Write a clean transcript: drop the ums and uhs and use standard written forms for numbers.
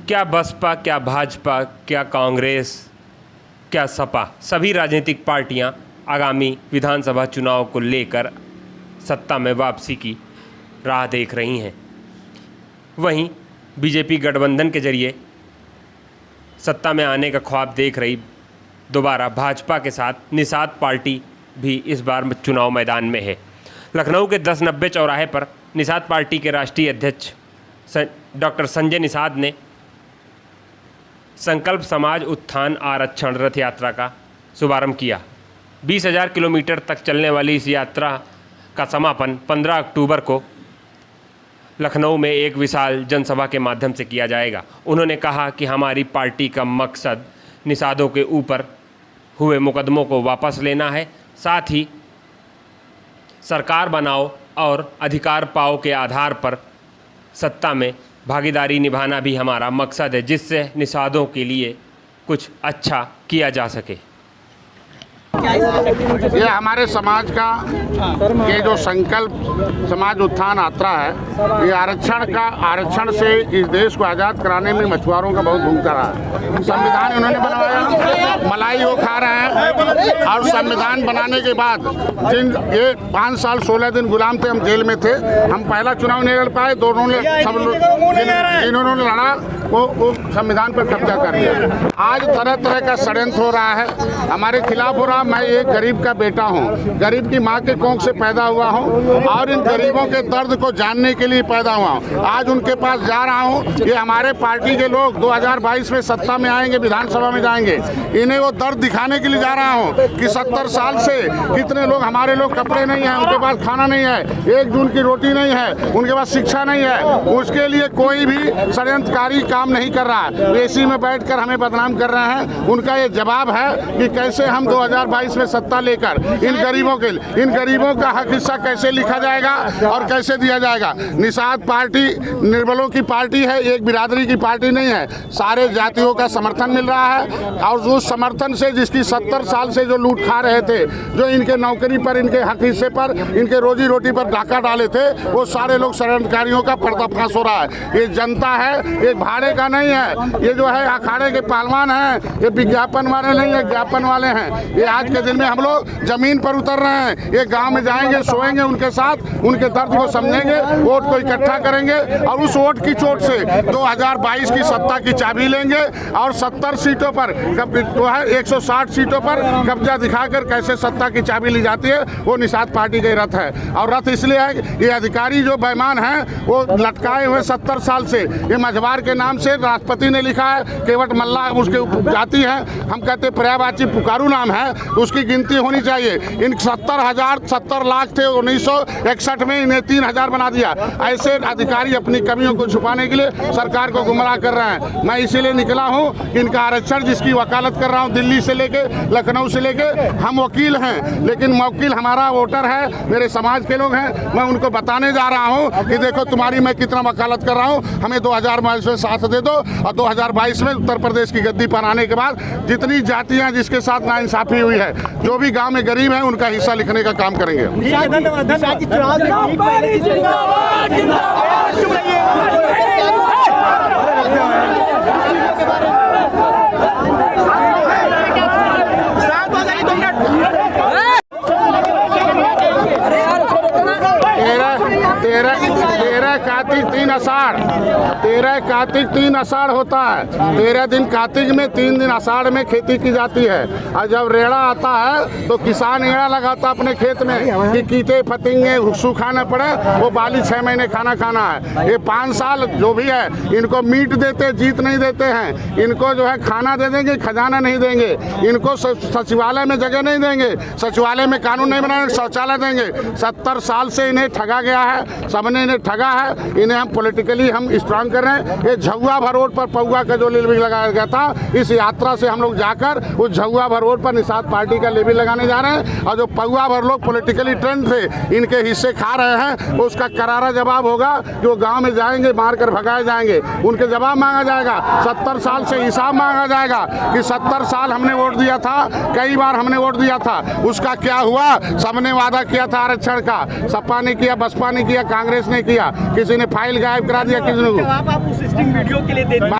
क्या बसपा, क्या भाजपा, क्या कांग्रेस, क्या सपा, सभी राजनीतिक पार्टियां आगामी विधानसभा चुनाव को लेकर सत्ता में वापसी की राह देख रही हैं। वहीं बीजेपी गठबंधन के जरिए सत्ता में आने का ख्वाब देख रही दोबारा भाजपा के साथ निषाद पार्टी भी इस बार चुनाव मैदान में है। लखनऊ के 1090 चौराहे पर निषाद पार्टी के राष्ट्रीय अध्यक्ष डॉक्टर संजय निषाद ने संकल्प समाज उत्थान आरक्षण रथ यात्रा का शुभारंभ किया। 20,000 किलोमीटर तक चलने वाली इस यात्रा का समापन 15 अक्टूबर को लखनऊ में एक विशाल जनसभा के माध्यम से किया जाएगा। उन्होंने कहा कि हमारी पार्टी का मकसद निषादों के ऊपर हुए मुकदमों को वापस लेना है, साथ ही सरकार बनाओ और अधिकार पाओ के आधार पर सत्ता में भागीदारी निभाना भी हमारा मकसद है, जिससे निषादों के लिए कुछ अच्छा किया जा सके। ये हमारे समाज का ये जो संकल्प समाज उत्थान यात्रा है, ये आरक्षण से इस देश को आज़ाद कराने में मछुआरों का बहुत भूमिका रहा है। संविधान उन्होंने बनवाया, मलाई वो खा रहे हैं, और संविधान बनाने के बाद जिन ये 5 साल 16 दिन गुलाम थे, हम जेल में थे, हम पहला चुनाव नहीं लड़ पाए, दोनों ने सब जिन्होंने लड़ा वो संविधान पर कब्जा कर लिया। आज तरह तरह का षड्यंत्र हो रहा है, हमारे खिलाफ हो रहा। मैं एक गरीब का बेटा हूँ, गरीब की माँ के कोख से पैदा हुआ हूँ और इन गरीबों के दर्द को जानने के लिए पैदा हुआ हूँ। आज उनके पास जा रहा हूँ। ये हमारे पार्टी के लोग 2022 में सत्ता में आएंगे, विधानसभा में जाएंगे, इन्हें वो दर्द दिखाने के लिए जा रहा हूँ कि 70 साल से कितने लोग, हमारे लोग कपड़े नहीं है, उनके पास खाना नहीं है, 1 जून की रोटी नहीं है, उनके पास शिक्षा नहीं है, उसके लिए कोई भी षड्यंत्रकारी काम नहीं कर रहा है। एसी में बैठकर हमें बदनाम कर रहे हैं। उनका ये जवाब है कि कैसे हम 2022 में सत्ता लेकर इन गरीबों का हक हिस्सा कैसे लिखा जाएगा और कैसे दिया जाएगा। निषाद पार्टी निर्बलों की पार्टी है, एक बिरादरी की पार्टी नहीं है। सारे जातियों का समर्थन मिल रहा है और उस समर्थन से जिसकी 70 साल से जो लूट खा रहे थे, जो इनके नौकरी पर, इनके हक हिस्से पर, इनके रोजी रोटी पर डाका डाले थे, वो सारे लोग षड्यंत्रकारियों का पर्दाफाश हो रहा है। ये जनता है, ये भाड़े का नहीं है। ये जो है अखाड़े के पहलवान हैं, ये विज्ञापन वाले नहीं है, ज्ञापन वाले हैं। ये आज के दिन में हम लोग जमीन पर उतर रहे हैं। ये गांव में जाएंगे, सोएंगे उनके साथ, उनके दर्द को समझेंगे, वोट को इकट्ठा करेंगे और उस वोट की चोट से 2022 की सत्ता की चाबी लेंगे और 70 सीटों पर जो है 160 सीटों पर कब्जा दिखाकर कैसे सत्ता की चाबी ली जाती है, वो निषाद पार्टी का रथ है। और रथ इसलिए है, ये अधिकारी जो बेईमान हैं वो लटकाए हुए 70 साल से, ये मझवार के नाम से राष्ट्रपति ने लिखा है, केवट मल्ला उसके जाति है, हम कहते पर्यायवाची पुकारू नाम है, उसकी गिनती होनी चाहिए। इन 70 लाख थे 1961 में, इन्हें 3000 बना दिया। ऐसे अधिकारी अपनी कमियों को छुपाने के लिए सरकार को गुमराह कर रहे हैं। मैं इसीलिए निकला हूं कि इनका आरक्षण, जिसकी वकालत कर रहा हूं दिल्ली से लेके लखनऊ से लेके, हम वकील हैं, लेकिन वकील हमारा वोटर है, मेरे समाज के लोग हैं। मैं उनको बताने जा रहा हूं कि देखो तुम्हारी मैं कितना वकालत कर रहा हूं, हमें 2022 में साथ दे दो और 2022 में उत्तर प्रदेश की गद्दी पर आने के बाद जितनी जातियां जिसके साथ नाइंसाफी हुई है, जो भी गांव में गरीब है, उनका हिस्सा लिखने का काम करेंगे। कार्तिक 3 अषाढ़, 13 कार्तिक 3 अषाढ़ होता है। 13 दिन कार्तिक में, 3 दिन अषाढ़ में खेती की जाती है। और जब रेड़ा आता है तो किसान रेड़ा लगाता अपने खेत में कि कीटे फतिंगे सूखा न पड़े, वो बाली 6 महीने खाना है। ये 5 साल जो भी है, इनको मीट देते, जीत नहीं देते हैं। इनको जो है खाना दे देंगे, खजाना नहीं देंगे। इनको सचिवालय में जगह नहीं देंगे, सचिवालय में कानून नहीं बनाएंगे, शौचालय देंगे। 70 साल से इन्हें ठगा गया है, सबने इन्हें ठगा है। इन्हें हम पॉलिटिकली हम स्ट्रांग कर रहे हैं। ये झुआ भर रोड पर पौआ का जो लेबल लगाया गया था, इस यात्रा से हम लोग जाकर उस झुआ भर रोड पर निषाद पार्टी का लेबल लगाने जा रहे हैं। और जो पौआ भर लोग पॉलिटिकली ट्रेंड थे, इनके हिस्से खा रहे हैं, उसका करारा जवाब होगा कि वो गाँव में जाएंगे, मार कर भगाए जाएंगे, उनके जवाब मांगा जाएगा। 70 साल से हिसाब मांगा जाएगा कि 70 साल हमने वोट दिया था, कई बार हमने वोट दिया था, उसका क्या हुआ। सबने वादा किया था आरक्षण का, सपा ने किया, बसपा ने किया, कांग्रेस ने किया, किसी ने फाइल गायब करा दिया, किसी ने।